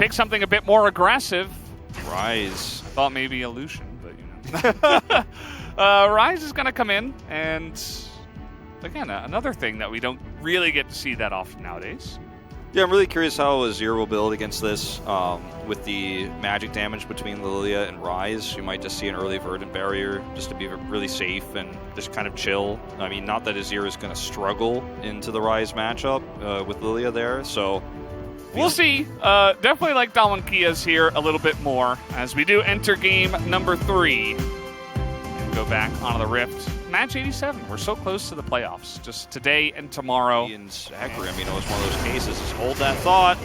pick something a bit more aggressive. Rise. Thought maybe Illusion, but you know. Rise is going to come in, and again, another thing that we don't really get to see that often nowadays. Yeah, I'm really curious how Azir will build against this. With the magic damage between Lilia and Rise, you might just see an early Verdant Barrier just to be really safe and just kind of chill. I mean, not that Azir is going to struggle into the Rise matchup with Lilia there, so... We'll see. Definitely like Dalwin Kia's here a little bit more as we do enter game number 3. And go back onto the Rift. Match 87. We're so close to the playoffs. Just today and tomorrow. And Zachariam, it's one of those cases. Just hold that thought.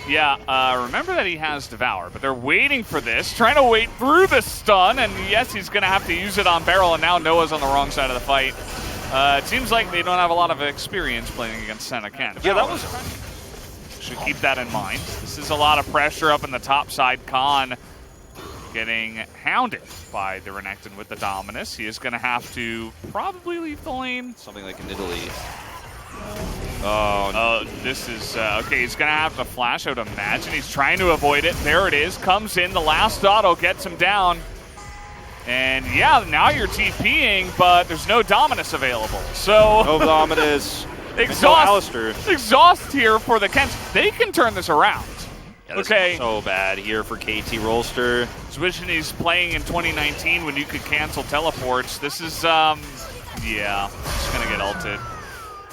Yeah, remember that he has Devour, but they're waiting for this, trying to wait through the stun, and yes, he's going to have to use it on Beryl, and now Noah's on the wrong side of the fight. It seems like they don't have a lot of experience playing against Senna Ken. Yeah, that was... Should keep that in mind. This is a lot of pressure up in the top side. Khan getting hounded by the Renekton with the Dominus. He is going to have to probably leave the lane. Something like in Italy. Oh, this is... okay, he's going to have to flash, I would imagine. He's trying to avoid it. There it is. Comes in. The last auto gets him down. And yeah, now you're TPing, but there's no Dominus available. So... No Dominus. Exhaust here for the Kents. They can turn this around. Yeah, this is so bad here for KT Rolster. Wishing he's playing in 2019 when you could cancel teleports. This is, yeah, just going to get ulted.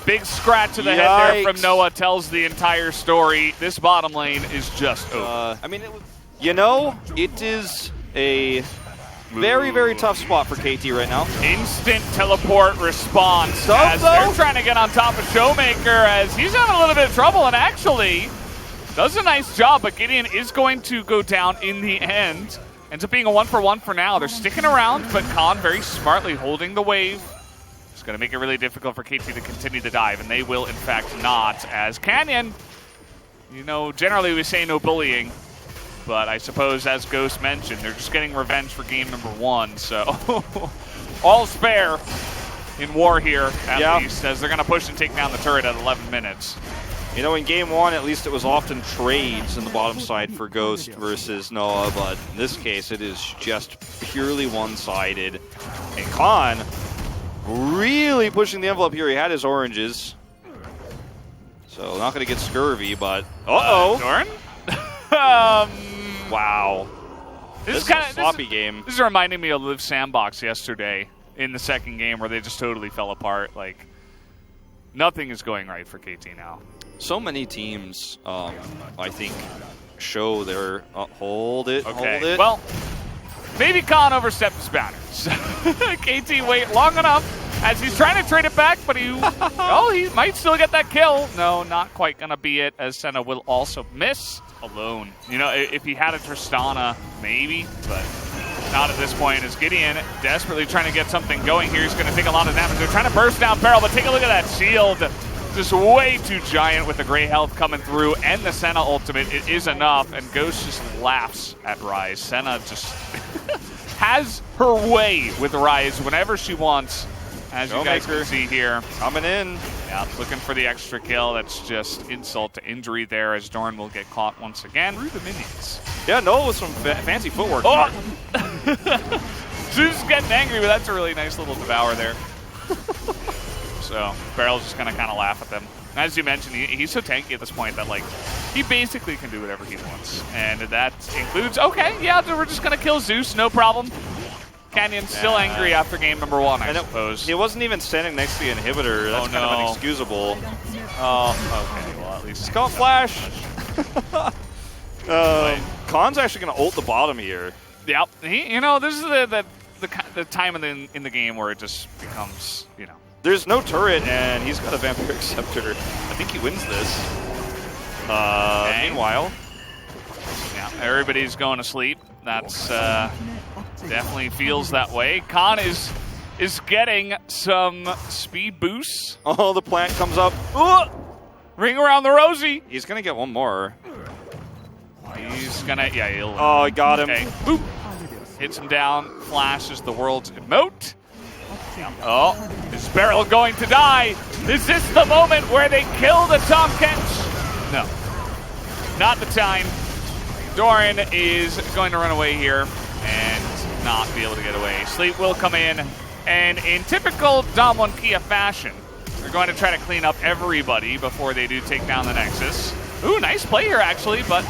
Big scratch to the head there from Noah tells the entire story. This bottom lane is just over. I mean, it is a very, very tough spot for KT right now. Instant teleport response as they're trying to get on top of Showmaker as he's having a little bit of trouble and actually does a nice job, but Gideon is going to go down in the end. Ends up being a 1-for-1 for now. They're sticking around, but Khan very smartly holding the wave. It's going to make it really difficult for KT to continue the dive, and they will, in fact, not. As Canyon, generally we say no bullying, but I suppose, as Ghost mentioned, they're just getting revenge for game number 1, so all's fair in war here, at least, as they're going to push and take down the turret at 11 minutes. In game 1, at least it was often trades in the bottom side for Ghost versus Noah, but in this case, it is just purely one-sided. And Khan really pushing the envelope here. He had his oranges. So not going to get scurvy, but... Doran? Wow. This is a sloppy game. This is reminding me of Liv Sandbox yesterday in the second game where they just totally fell apart. Like, nothing is going right for KT now. So many teams, I think, show their... hold it. Well, maybe Khan overstepped his boundaries. KT wait long enough as he's trying to trade it back, but he might still get that kill. No, not quite going to be it, as Senna will also miss alone. If he had a Tristana, maybe, but not at this point, as Gideon desperately trying to get something going here. He's going to take a lot of damage. They're trying to burst down Beryl, but take a look at that shield. Just way too giant with the gray health coming through, and the Senna ultimate. It is enough, and Ghost just laughs at Rise. Senna just has her way with Rise whenever she wants, as you guys can see here. Coming in. Yeah, looking for the extra kill. That's just insult to injury there, as Doran will get caught once again through the minions. Yeah, Noah with some fancy footwork. Oh! Zeus getting angry, but that's a really nice little devour there. So Beryl's just going to kind of laugh at them. As you mentioned, he's so tanky at this point that, like, he basically can do whatever he wants. And that includes, we're just going to kill Zeus, no problem. Canyon's still angry after game number 1, I suppose. He wasn't even standing next to the inhibitor. That's kind of inexcusable. Oh, okay. Well, at least it's called Flash. Khan's actually going to ult the bottom here. Yep. This is the time in the game where it just becomes, There's no turret, and he's got a Vampiric Scepter. I think he wins this. Meanwhile, everybody's going to sleep. That's definitely feels that way. Khan is getting some speed boosts. Oh, the plant comes up. Ring around the rosy. He's going to get one more. He's going to, he'll... Oh, he got him. Okay. Boop. Hits him down. Flash is the world's emote. Oh, is Beryl going to die? Is this the moment where they kill the Tom Kench? No. Not the time. Doran is going to run away here and not be able to get away. Sleep will come in, and in typical Damwon Kia fashion, they're going to try to clean up everybody before they do take down the Nexus. Ooh, nice play here, actually, but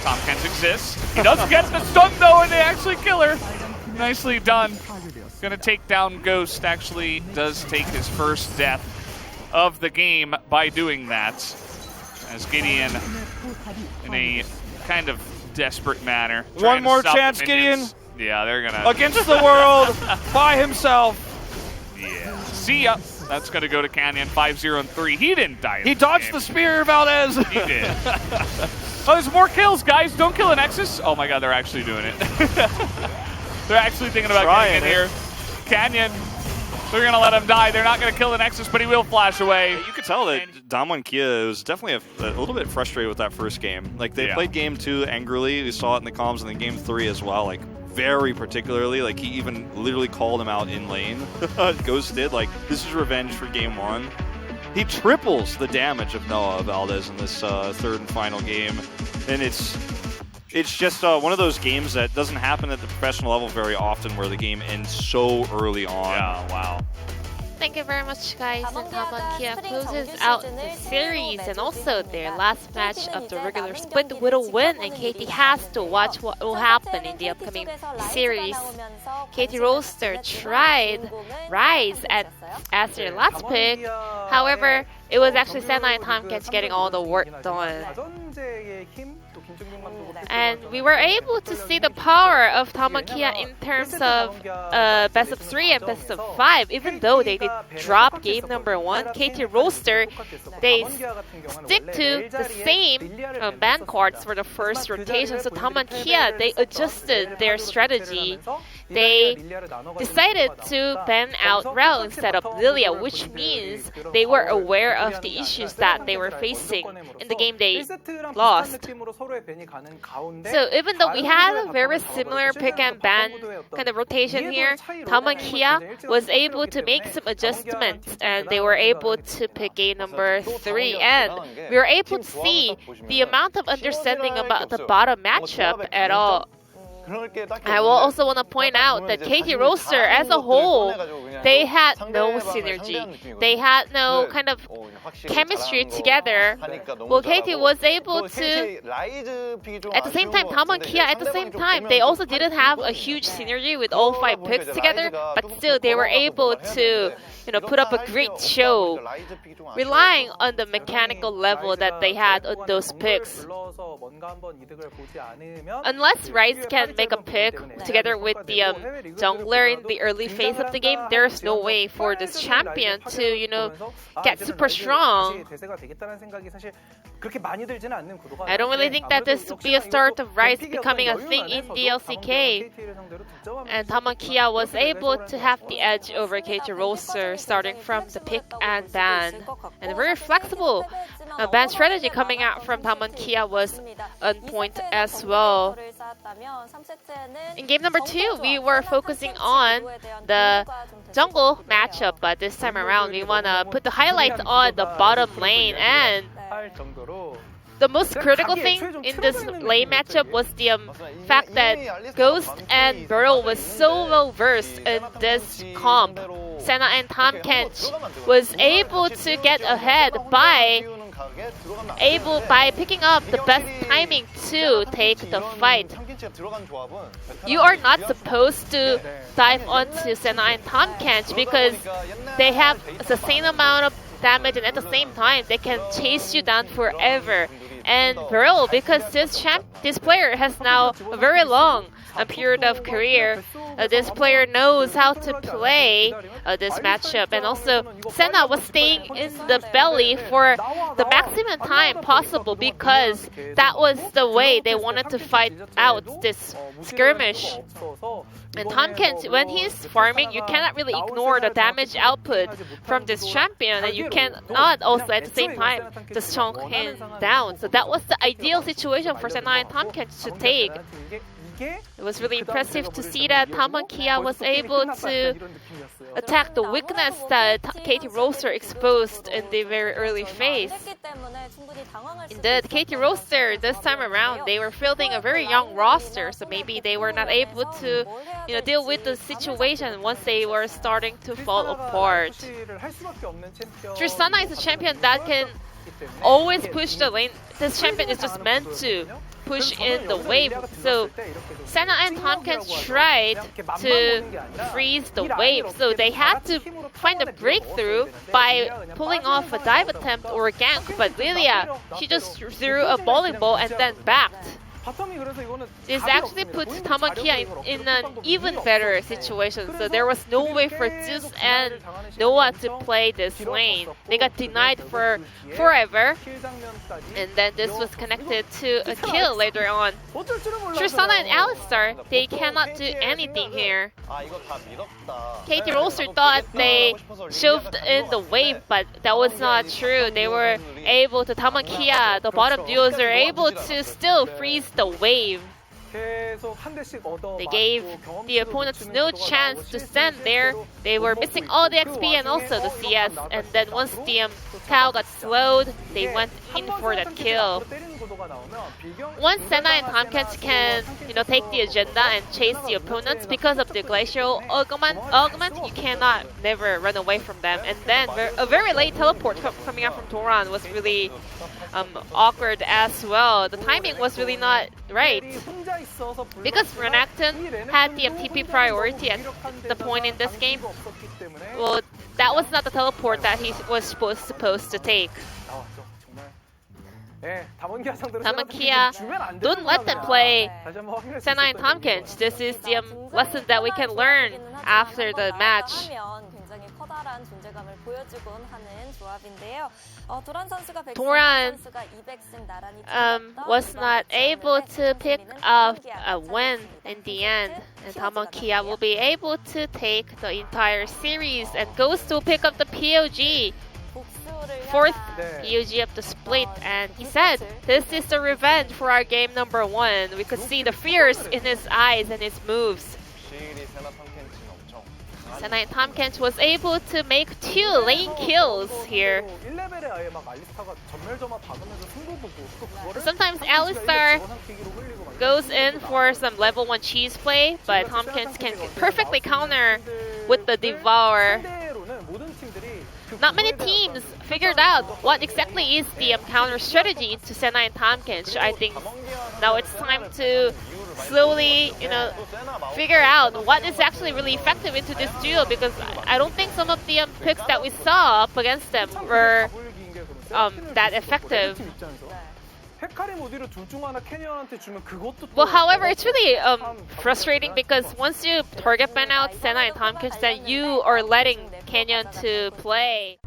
Tahm Kench exists. He doesn't get the stun, though, and they actually kill her. Nicely done. Gonna take down Ghost. Actually does take his first death of the game by doing that. As Gideon, in a kind of desperate manner. One more chance, Gideon. Yeah, they're gonna... Against the world, by himself. Yeah. See ya. That's gonna go to Canyon, 5-0 and 3. He didn't die. He dodged the spear, Valdez. He did. Oh, there's more kills, guys. Don't kill a Nexus. Oh my god, they're actually doing it. They're actually thinking about getting in here. Canyon, they're going to let him die. They're not going to kill the Nexus, but he will flash away. You could tell that Damwon Kia was definitely a little bit frustrated with that first game. Like, they played game 2 angrily. We saw it in the comms, and then game 3 as well. Like, very particularly. Like, he even literally called him out in lane. Ghost did. Like, this is revenge for game 1. He triples the damage of Noah Valdez in this third and final game. And it's just one of those games that doesn't happen at the professional level very often, where the game ends so early on. Yeah, wow. Thank you very much, guys. And Damwon Kia closes out the series and also their last match of the regular split with a win. And KT has to watch what will happen in the upcoming series. KT Roaster tried Rise as their last pick. However, it was actually Senna and Tahm Kench getting all the work done. And we were able to see the power of Damwon Kia in terms of best of 3 and best of 5. Even though they did drop game number 1, KT Roaster, they stick to the same ban cards for the first rotation. So Damwon Kia, they adjusted their strategy. They decided to ban out Rao instead of Lilia, which means they were aware of the issues that they were facing in the game they lost. So even though we had a very similar pick and ban kind of rotation here, Damwon Kia was able to make some adjustments, and they were able to pick game number 3. And we were able to see the amount of understanding about the bottom matchup at all. I will also want to point out that KT Roaster as a whole, they had no synergy. They had no kind of chemistry together. Well, KT was able to, at the same time, Damwon Kia at the same time, they also didn't have a huge synergy with all 5 picks together, but still they were able to, put up a great show, relying on the mechanical level that they had on those picks. Unless Rise can make a pick together with the jungler in the early phase of the game, there's no way for this champion to, get super strong. I don't really think that this would be a start of Rise becoming a thing in the LCK. And Damwon Kia was able to have the edge over KT Roaster starting from the pick and ban. And a very flexible ban strategy coming out from Damwon Kia was on point as well. In game number 2, we were focusing on the jungle matchup, but this time around we want to put the highlights on the bottom lane. And the most critical thing in this lane matchup was the fact that Ghost and Burrow was so well versed in this comp. Senna and Tahm Kench was able to get ahead by picking up the best timing to take the fight. You are not supposed to dive onto Senna and Tahm Kench because they have the same amount of damage, and at the same time they can chase you down forever. And Burrow, because this player has now a very long period of career, this player knows how to play this matchup. And also, Senna was staying in the belly for the maximum time possible because that was the way they wanted to fight out this skirmish. And Tahm Kench, when he's farming, you cannot really ignore the damage output from this champion, and you cannot also at the same time just chunk him down. So that was the ideal situation for Senna and Tompkins to take. It was really impressive to see that Tamankia was able to attack the weakness that KT Roaster exposed in the very early phase. Indeed, KT Roaster this time around, they were fielding a very young roster, so maybe they were not able to deal with the situation once they were starting to fall apart. Tristana is a champion that can always push the lane. This champion is just meant to push in the wave. So Senna and Tompkins tried to freeze the wave. So they had to find a breakthrough by pulling off a dive attempt or a gank. But Lilia, she just threw a bowling ball and then backed. This actually puts Tamankia in an even better situation. So there was no way for Zeus and Noah to play this lane. They got denied for forever. And then this was connected to a kill later on. Tristana and Alistar, they cannot do anything here. KT Roaster thought they shoved in the wave, but that was not true. They were able to, Tamankia, the bottom duos, are able to still freeze the wave. They gave the opponents no chance to stand there. They were missing all the XP and also the CS. And then once the Tao got slowed, they went in for that kill. Once Senna and Tompkins can, take the agenda and chase the opponents because of the glacial augment, you cannot never run away from them. And then a very late teleport coming out from Doran was really awkward as well. The timing was really not right. Because Renekton had the TP priority at the point in this game, well, that was not the teleport that he was supposed to take. Tamankia, don't let them play Senna and Tompkins. This is the lesson that we can learn after the match. Doran was not able to pick up a win in the end, and Tamankia will be able to take the entire series and goes to pick up the POG. Fourth POG of the split, and he said, "This is the revenge for our game number 1. We could see the fears in his eyes and his moves. Senna and Tompkins was able to make 2 lane kills here. Sometimes Alistar goes in for some level 1 cheese play, but Tompkins can perfectly counter with the Devour. Not many teams figured out what exactly is the counter strategy to Senna and Tompkins. I think now it's time to slowly, figure out what is actually really effective into this duo, because I don't think some of the picks that we saw up against them were that effective. Well, however, it's really frustrating because once you target ban out Senna and Tompkins, then you are letting Canyon to play.